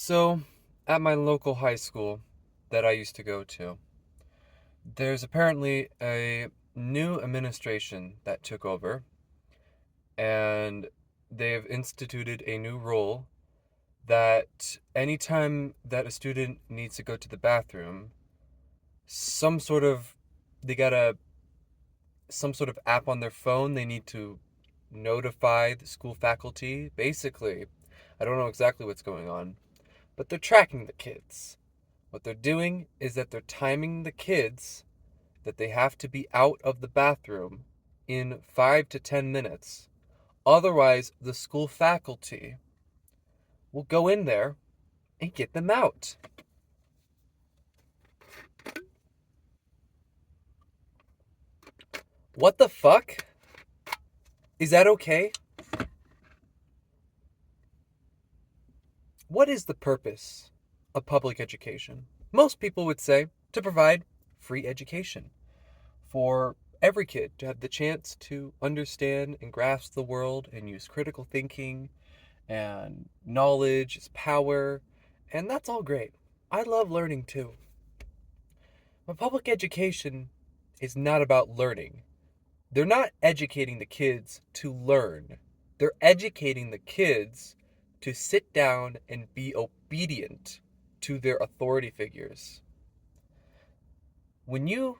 So, at my local high school that I used to go to, there's apparently a new administration that took over, and they've instituted a new rule that anytime that a student needs to go to the bathroom, some sort of they got a some sort of app on their phone, they need to notify the school faculty. Basically, I don't know exactly what's going on, but they're tracking the kids. What they're doing is that they're timing the kids that they have to be out of the bathroom in 5 to 10 minutes. Otherwise, the school faculty will go in there and get them out. What the fuck? Is that okay? What is the purpose of public education? Most people would say to provide free education for every kid to have the chance to understand and grasp the world and use critical thinking, and knowledge is power, and that's all great. I love learning too. But public education is not about learning. They're not educating the kids to learn. They're educating the kids to sit down and be obedient to their authority figures. When you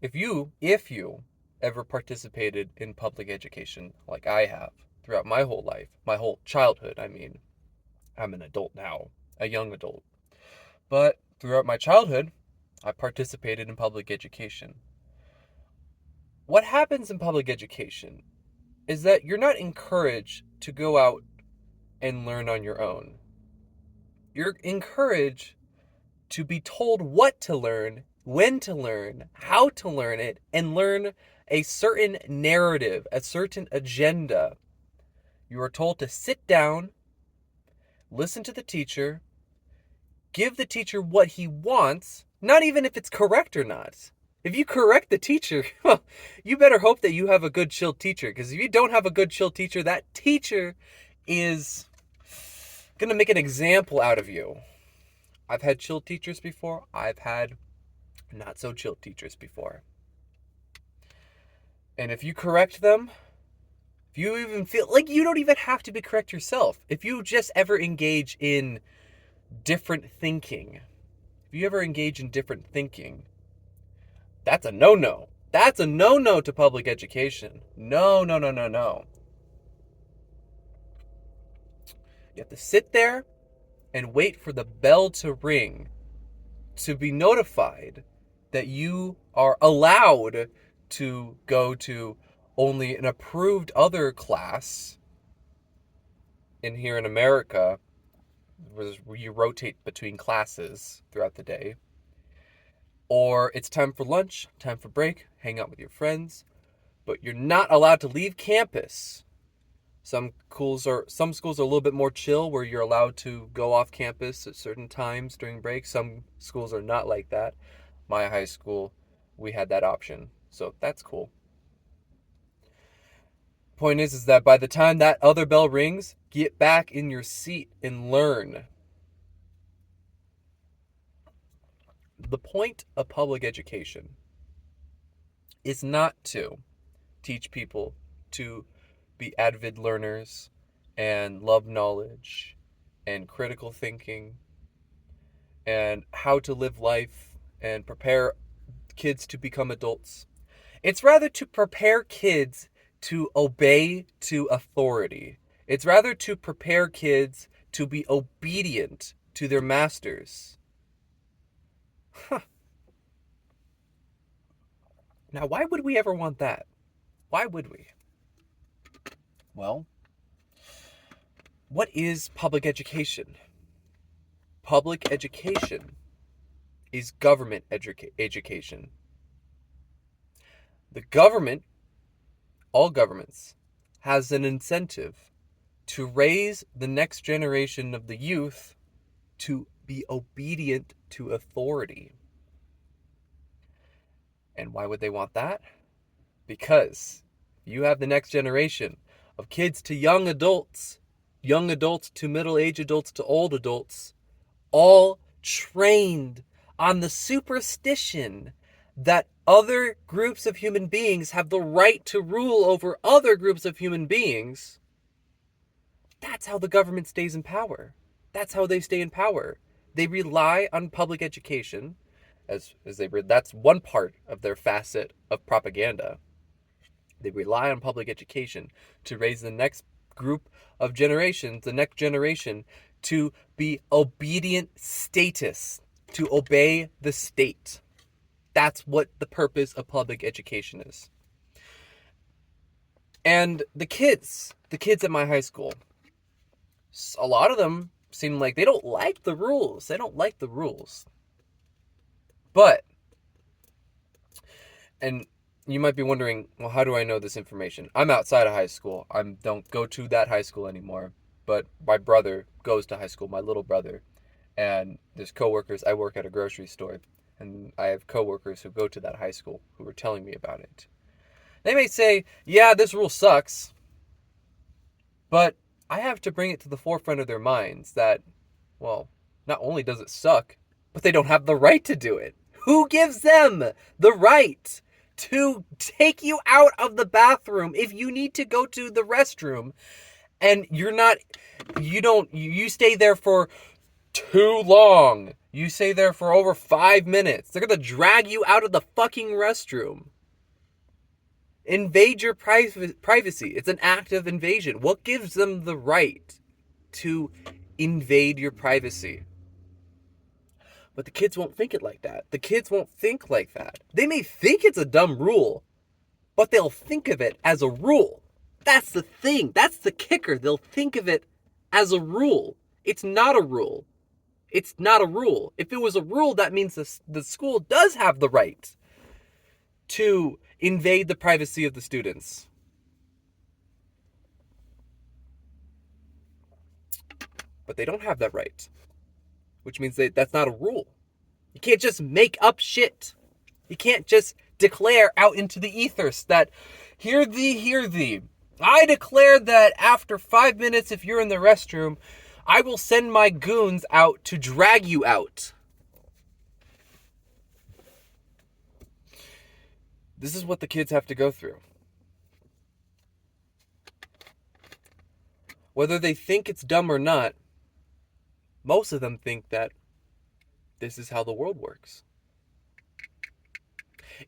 if you ever participated in public education like I have throughout my whole life, my whole childhood, I mean, I'm an adult now, a young adult. But throughout my childhood, I participated in public education. What happens in public education is that you're not encouraged to go out and learn on your own. You're encouraged to be told what to learn, when to learn, how to learn it, and learn a certain narrative, a certain agenda. You are told to sit down, listen to the teacher, give the teacher what he wants, not even if it's correct or not. If you correct the teacher, well, you better hope that you have a good chill teacher, because if you don't have a good chill teacher, that teacher is going to make an example out of you. I've had chill teachers before. I've had not so chill teachers before. And if you correct them, if you even feel like you don't even have to be correct yourself, if you just ever engage in different thinking, that's a no-no. That's a no-no to public education. No, no, no, no, no. You have to sit there and wait for the bell to ring to be notified that you are allowed to go to only an approved other class in here in America, where you rotate between classes throughout the day. Or it's time for lunch, time for break, hang out with your friends, but you're not allowed to leave campus. Some schools are a little bit more chill, where you're allowed to go off campus at certain times during break. Some schools are not like that. My high school, we had that option, so that's cool. Point is that by the time that other bell rings, get back in your seat and learn. The point of public education is not to teach people to be avid learners and love knowledge and critical thinking and how to live life and prepare kids to become adults. It's rather to prepare kids to obey to authority. It's rather to prepare kids to be obedient to their masters. Huh. Now, why would we ever want that? Why would we? Well, what is public education? Public education is government education. The government, all governments, has an incentive to raise the next generation of the youth to be obedient to authority. And why would they want that? Because you have the next generation of kids to young adults to middle-aged adults to old adults all trained on the superstition that other groups of human beings have the right to rule over other groups of human beings. That's how the government stays in power. That's how they stay in power. They rely on public education that's one part of their facet of propaganda. They rely on public education to raise the next group of generations, the next generation, to be obedient statists, to obey the state. That's what the purpose of public education is. And the kids at my high school, a lot of them seem like they don't like the rules. They don't like the rules. But, and you might be wondering, well, how do I know this information? I'm outside of high school. I don't go to that high school anymore. But my brother goes to high school, my little brother. And there's coworkers. I work at a grocery store. And I have coworkers who go to that high school who were telling me about it. They may say, yeah, this rule sucks. But I have to bring it to the forefront of their minds that, well, not only does it suck, but they don't have the right to do it. Who gives them the right to take you out of the bathroom if you need to go to the restroom and you stay there for too long. You stay there for over 5 minutes. They're going to drag you out of the fucking restroom. Invade your privacy. It's an act of invasion. What gives them the right to invade your privacy? But the kids won't think it like that. The kids won't think like that. They may think it's a dumb rule, but they'll think of it as a rule. That's the thing. That's the kicker. They'll think of it as a rule. It's not a rule. It's not a rule. If it was a rule, that means the school does have the right to invade the privacy of the students. But they don't have that right, which means that's not a rule. You can't just make up shit. You can't just declare out into the ethers that, hear thee, hear thee. I declare that after 5 minutes, if you're in the restroom, I will send my goons out to drag you out. This is what the kids have to go through. Whether they think it's dumb or not, most of them think that this is how the world works.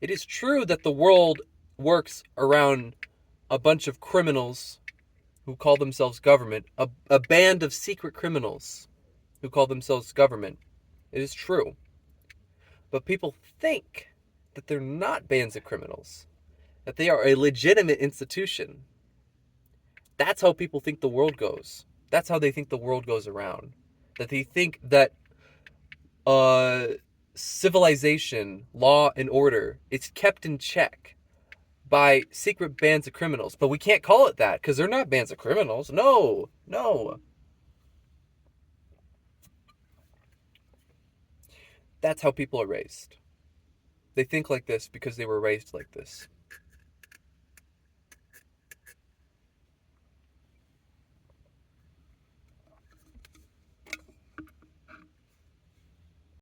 It is true that the world works around a bunch of criminals who call themselves government, a band of secret criminals who call themselves government. It is true. But people think that they're not bands of criminals, that they are a legitimate institution. That's how people think the world goes. That's how they think the world goes around. That they think that civilization, law and order, it's kept in check by secret bands of criminals. But we can't call it that because they're not bands of criminals. No. That's how people are raised. They think like this because they were raised like this.